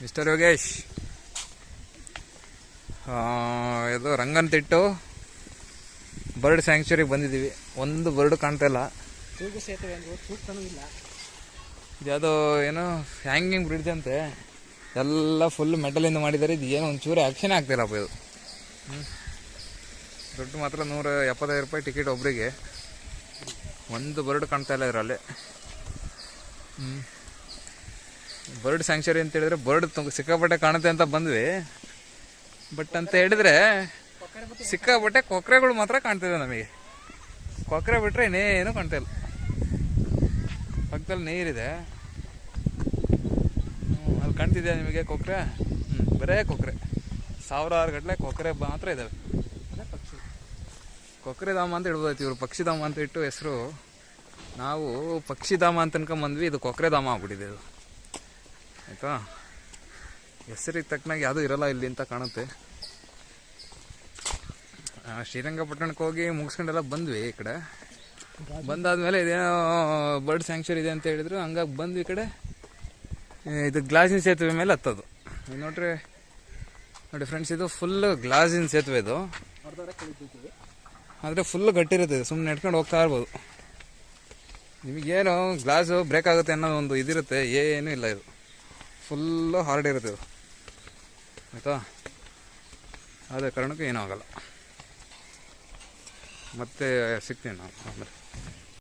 Mister Yogesh, ಇದು Ranganathittu bird ಸ್ಯಾಂಕ್ಚುರಿಗೆ ಬಂದಿದ್ದೀವಿ. ಒಂದು ಬರ್ಡ್ ಕಾಣ್ತಾ ಇಲ್ಲ. ಯಾವುದೋ ಏನೋ ಹ್ಯಾಂಗಿಂಗ್ ಬ್ರಿಡ್ಜ್ ಅಂತೆ, ಎಲ್ಲ ಫುಲ್ ಮೆಟಲಿಂದ ಮಾಡಿದ್ದಾರೆ. ಇದು ಏನು ಒಂಚೂರು ಆ್ಯಕ್ಷನ್ ಆಗ್ತಿಲ್ಲಪ್ಪ ಇದು. ದುಡ್ಡು ಮಾತ್ರ 175 ರೂಪಾಯಿ ಟಿಕೆಟ್ ಒಬ್ಬರಿಗೆ. ಒಂದು ಬರ್ಡ್ ಕಾಣ್ತಾ ಇಲ್ಲ ಇದರಲ್ಲಿ. ಬರ್ಡ್ ಸ್ಯಾಂಕ್ಚುರಿ ಅಂತ ಹೇಳಿದ್ರೆ ಬರ್ಡ್ ಸಿಕ್ಕಾಪಟ್ಟೆ ಕಾಣುತ್ತೆ ಅಂತ ಬಂದ್ವಿ. ಬಟ್ ಅಂತ ಹೇಳಿದ್ರೆ ಸಿಕ್ಕಾಪಟ್ಟೆ ಕೊಕ್ರೆಗಳು ಮಾತ್ರ ಕಾಣ್ತಿದೆ ನಮಗೆ. ಕೊಕ್ರೆ ಬಿಟ್ರೆ ಇನ್ನೇನು ಕಾಣ್ತಾ ಇಲ್ಲ. ಪಕ್ಕದಲ್ಲಿ ನೀರಿದೆ, ಅಲ್ಲಿ ಕಾಣ್ತಿದ್ಯಾ ನಿಮಗೆ ಕೊಕ್ರೆ? ಬರೇ ಕೊಕ್ರೆ, ಸಾವಿರಾರು ಗಟ್ಟಲೆ ಕೊಕ್ರೆ ಮಾತ್ರ ಇದ್ದಾವೆ. ಕೊಕ್ರೆಧಾಮ ಅಂತ ಇಡ್ಬೋದಾಯ್ತು, ಇವರು ಪಕ್ಷಿಧಾಮ ಅಂತ ಇಟ್ಟು ಹೆಸರು. ನಾವು ಪಕ್ಷಿಧಾಮ ಅಂತ ಅನ್ಕೊಂಬಂದ್ವಿ, ಇದು ಕೊಕ್ರೆಧಾಮ ಆಗ್ಬಿಟ್ಟಿದೆ ಇದು. ಆಯಿತಾ, ಹೆಸರಿಗೆ ತಕ್ಕನಾಗಿ ಯಾವುದೂ ಇರಲ್ಲ ಇಲ್ಲಿ ಅಂತ ಕಾಣುತ್ತೆ. ಶ್ರೀರಂಗಪಟ್ಟಣಕ್ಕೆ ಹೋಗಿ ಮುಗಿಸ್ಕೊಂಡೆಲ್ಲ ಬಂದ್ವಿ. ಈ ಕಡೆ ಬಂದಾದ್ಮೇಲೆ ಇದೇನೋ ಬರ್ಡ್ ಸ್ಯಾಂಕ್ಚುರಿ ಇದೆ ಅಂತ ಹೇಳಿದ್ರು, ಹಂಗಾಗಿ ಬಂದ್ವಿ. ಈ ಕಡೆ ಇದು ಗ್ಲಾಸಿನ ಸೇತುವೆ ಮೇಲೆ ಹತ್ತೋದು. ನೋಡಿ ಫ್ರೆಂಡ್ಸ್, ಇದು ಫುಲ್ ಗ್ಲಾಸಿನ ಸೇತುವೆ ಇದು. ಆದರೆ ಫುಲ್ ಗಟ್ಟಿರುತ್ತೆ, ಸುಮ್ಮನೆ ನೆಡ್ಕೊಂಡು ಹೋಗ್ತಾ ಇರ್ಬೋದು. ನಿಮಗೇನು ಗ್ಲಾಸು ಬ್ರೇಕ್ ಆಗುತ್ತೆ ಅನ್ನೋ ಒಂದು ಇದಿರುತ್ತೆ, ಏನೂ ಇಲ್ಲ. ಇದು ಫುಲ್ಲು ಹಾರ್ಡ್ ಇರುತ್ತೆ ಇದು, ಆಯಿತಾ. ಅದೇ ಕಾರಣಕ್ಕೆ ಏನೂ ಆಗಲ್ಲ. ಮತ್ತೆ ಸಿಗ್ತೀನಿ ನಾನು ಆಮೇಲೆ.